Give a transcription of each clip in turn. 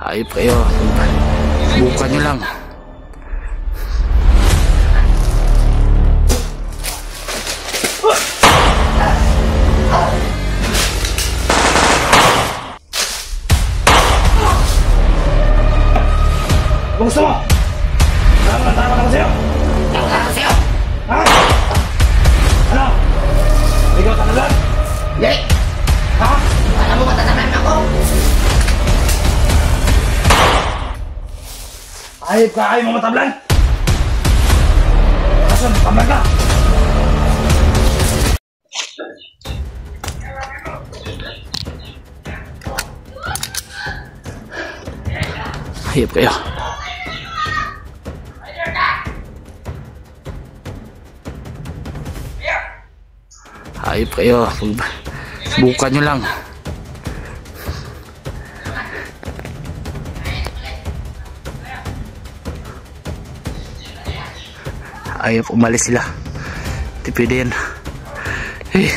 Hayop kayo. Subukan nyo lang. Kung gusto mo, tama ako sa'yo. Tama ako sa'yo. Ha? Ano? Ikaw tatalan? Hindi. Ha? Alam mo ba tatalan ako? Ayop ka, ayaw mo matablan? Asan? Tablan ka? Hayop kayo. Hayop kayo. Subukan nyo lang. Hayop, umalis sila. Di pwede yan. Eh.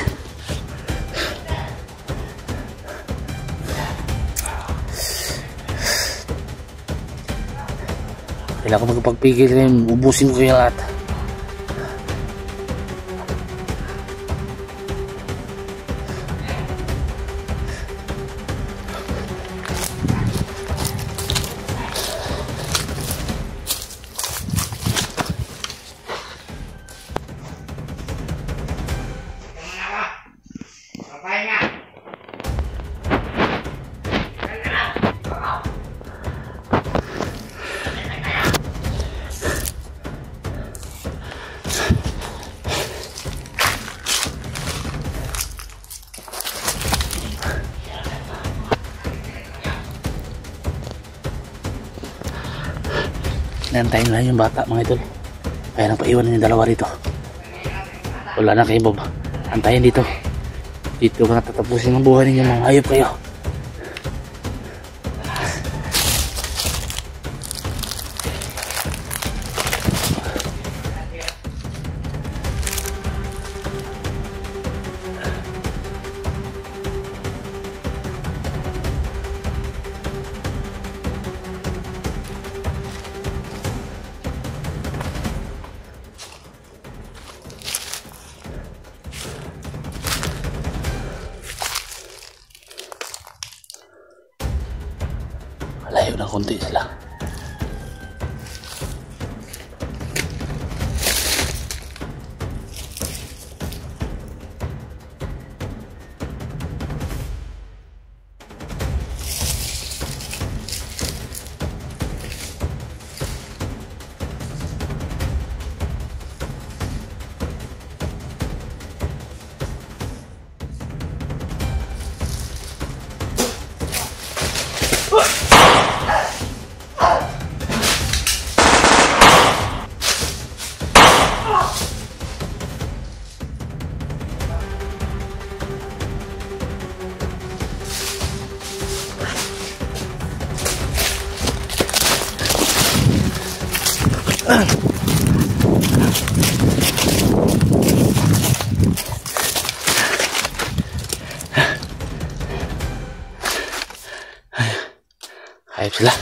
Kailangan ko magpagpigil rin. Ubusin ko kayo lahat. Nantayin lang yung bata mga idol. Kaya nang paiwanan yung dalawa rito. Wala na kayo Bob. Antayin dito. Dito ka natatapusin ang buhay ninyo mga hayop kayo. Layo ng konti sila. Hayop sila.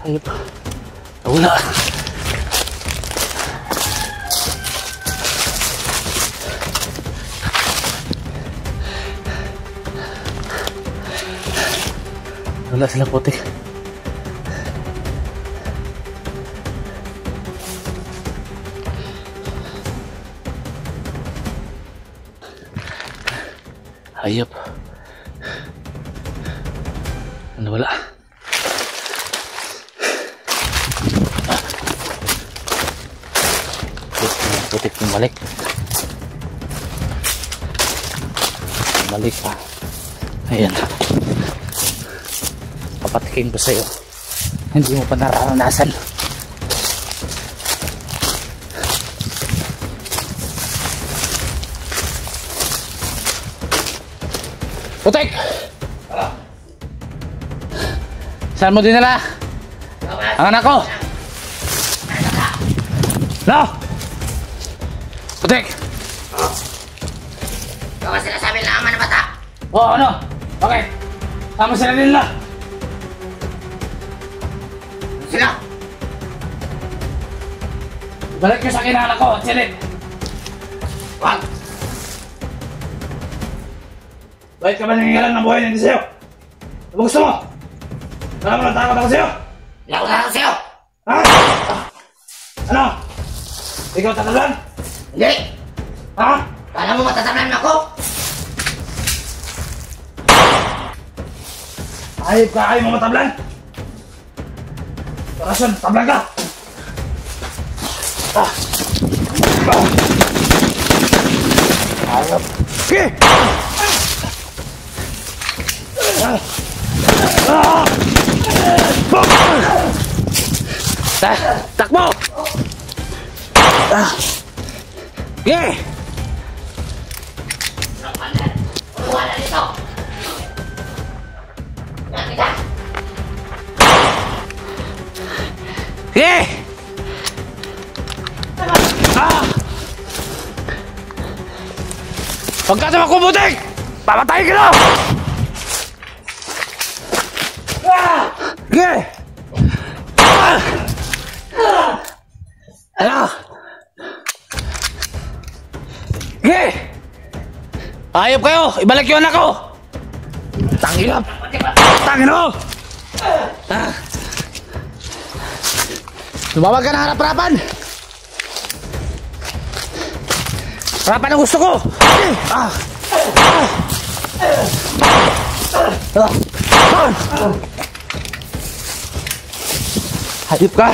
Hayop. Wala. Wala sila putik. Hayop. Ano wala? Putik balik. Balik pa. Ayan. papatikin ko sa'yo. Hindi mo pa nararanasan. Putik! Saan mo dinala? Ang anak ko! No! Putik! Ikaw ang sinasabi ng ama na bata. Oo, ano? Bakit? Tama sila nila. Sila. Balik ko sa kinala ko, Chilit. Wag. Bakit ka ba nangingilan ng buhay niya sa'yo? Ano gusto mo? Wala mo natakot ako sa'yo? Hindi ako natakot sa'yo. Ha? Ano? Ikaw tatalan? Hindi. Ha? Kala mo matatamnan ako? Ayaw mo matablan? Parasyon, tablan ka! Ayop! Sige! Takbo! Sige! Wala dito. Yan kita. Sige! Pagkasama ko, Putik! Papatayin ka na! Sige! Ano? Sige! Ayop kayo! Ibalik yung anak ko! Tangin up! Tangin mo! Lumawag ka na harap-harapan! Harapan ang gusto ko! Hayop ka!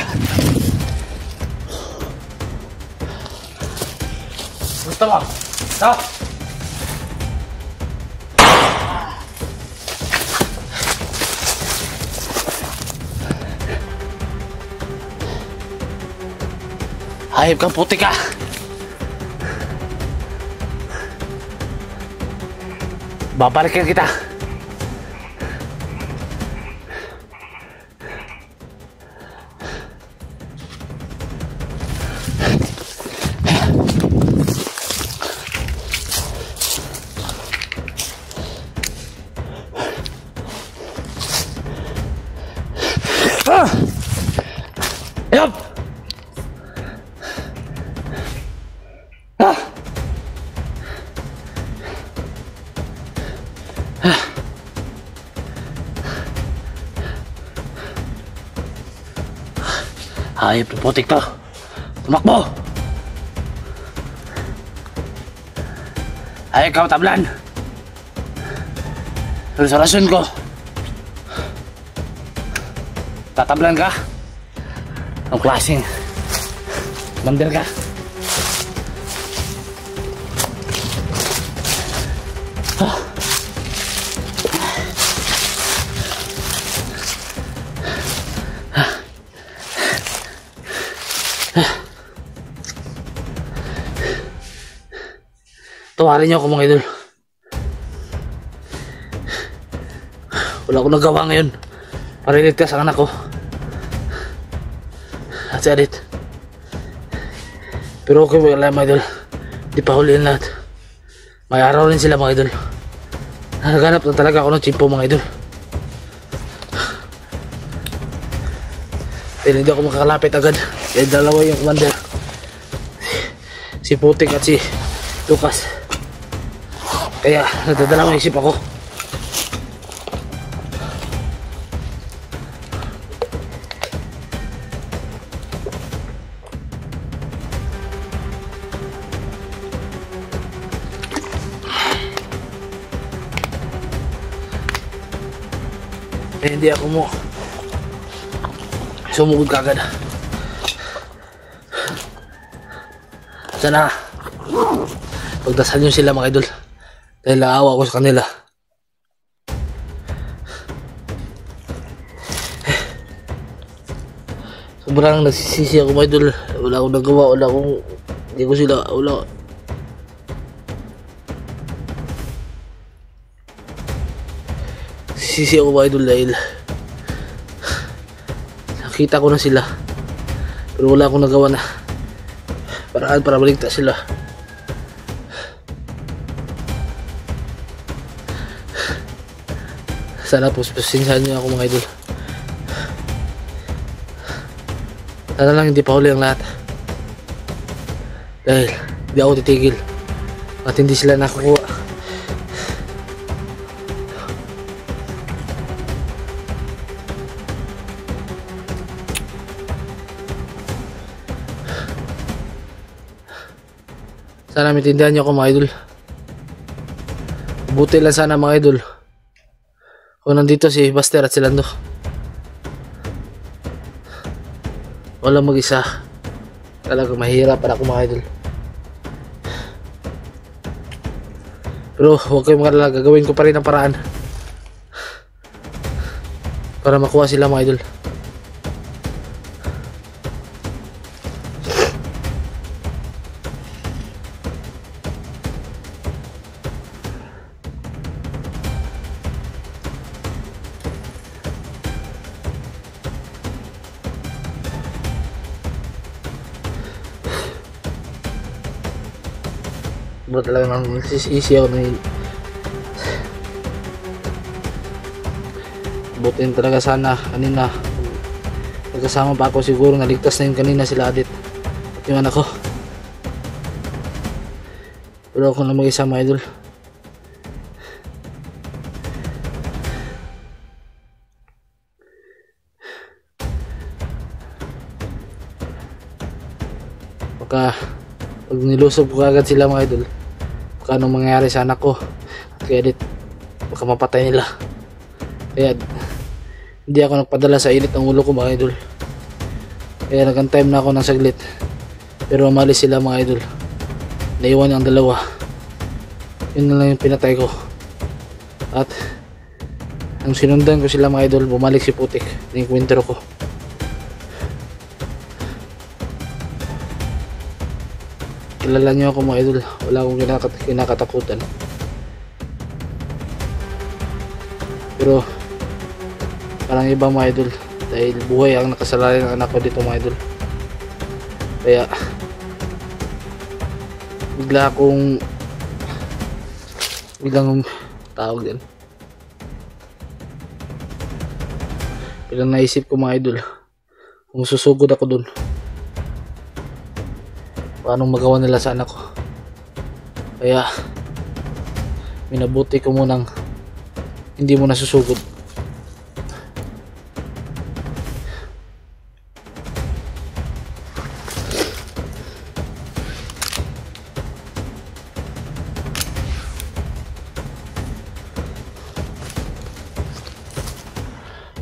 Gusto mo? No? Hayop kang puti ka! Babalikan kita! Yup! Hayop na putik to. Tumakbo! Hayop ka matablan. Pero sa rasyon ko, tatablan ka. Ang klaseng bandel ka. Tawarin niyo ako mga idol. Wala akong nagawa ngayon para iligtas ang anak ko at si Adit. Pero okay wala mga idol. Di pa huliin lahat. May araw rin sila mga idol. Naghanap na talaga ako ng chimpo mga idol. Pero hindi ako makakalapit agad. Kaya dalawa yung commander. Si Putik at si Lucas. Kaya nadadalawang isip ako. Hindi ako mo sumugod kagad. Sana pagdasal nyo sila mga idol dahil naawa ko sa kanila. Sobrang nagsisisi ako mga idol. Wala akong nagawa, hindi ko sila, nagsisisi ako mga idol dahil nakita ko na sila. Pero wala akong nagawa na paraan para baligtas sila. Sana po pasensyahan niyo ako mga idol. Sana lang hindi pa huli ang lahat. Dahil hindi ako titigil at hindi sila nakukuha. Sana maintindihan niyo ako mga idol. Buti lang sana mga idol kung nandito si Buster at si Lando. Walang mag-isa. Talagang mahirap para ako mga idol. Pero huwag kayong magalala, gagawin ko pa rin ang paraan para makuha sila mga idol. Bro, talagang nagsisisi ako na butin talaga sana kanina nagkasama pa ako, siguro naligtas na yun kanina sila Adit at yung anak ko. Pero ako lang mag-isa mga idol. Pag nilusob ko agad sila mga idol, baka anong mangyayari sa anak ko at kay Adit, baka mapatay nila. Kaya hindi ako nagpadala sa init ng ulo ko mga idol. Kaya nag-time na ako ng saglit, pero umalis sila mga idol. Naiwan ang dalawa. Yun na lang yung pinatay ko. At ang sinundan ko sila mga idol, bumalik si Putik, na-enkwentro ko. Kilala niyo ako mga idol, wala akong kinakatakutan. Pero parang iba mga idol, dahil buhay ang nakasalalay ng anak ko dito mga idol. Kaya biglang tawag din, biglang naisip ko mga idol, kung susugod ako dun, paano magawa nila sa anak ko. Kaya minabuti ko munang hindi mo nasusugod.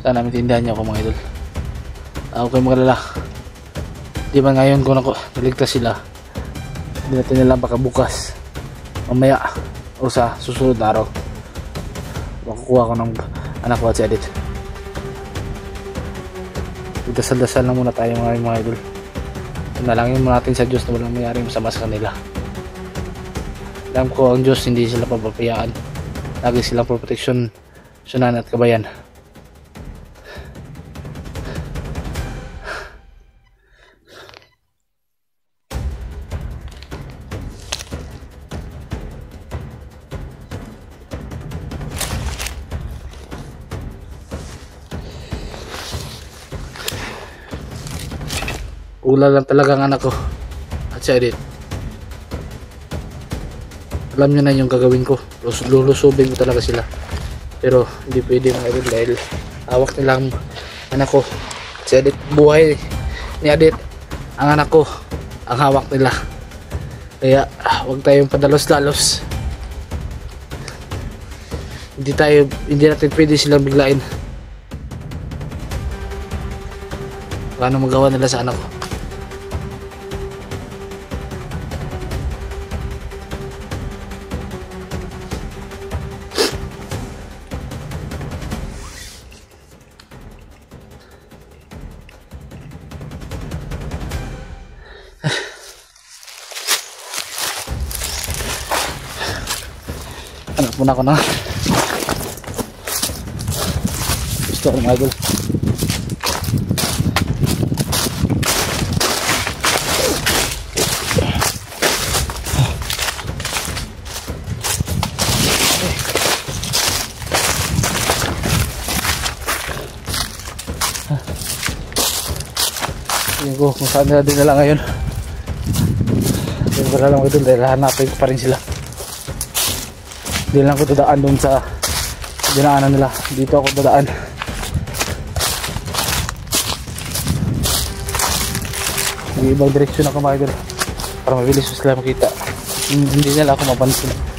Sana maintindihan niyo ako mga idol. Ako kayo magalala, di ba ngayon kung naligtas sila, hindi natin nila baka bukas, mamaya o sa susunod na araw makukuha ko ng anak ko at si Adit. Dasal-dasal na muna tayo mga idol. Nalangin mo natin sa Diyos na walang mayroong masama sa kanila. Alam ko ang Diyos hindi sila papapayaan, lagi silang proteksyon, sunan at kabayan. Ula lang talaga ang anak ko at si Adit. Alam nyo na yung gagawin ko, lulusubin ko talaga sila. Pero hindi pwede mga idol dahil hawak nila ang anak ko at si Adit. Buhay ni Adit ang anak ko, ang hawak nila. Kaya huwag tayong padalos-dalos. Hindi natin pwede silang biglain. Paano magawa nila sa anak ko. hanap muna ako ng gusto ko mga idol. Tingin ko kung saan nila dinala ngayon. Tingin ko na lang mga idol dahil hanapin ko pa rin sila. Hindi lang ako dadaan doon sa dinaanan nila. Dito ako dadaan. May ibang direksyon ako mga idol para mabilis sila makita. Hindi nila ako mapansin.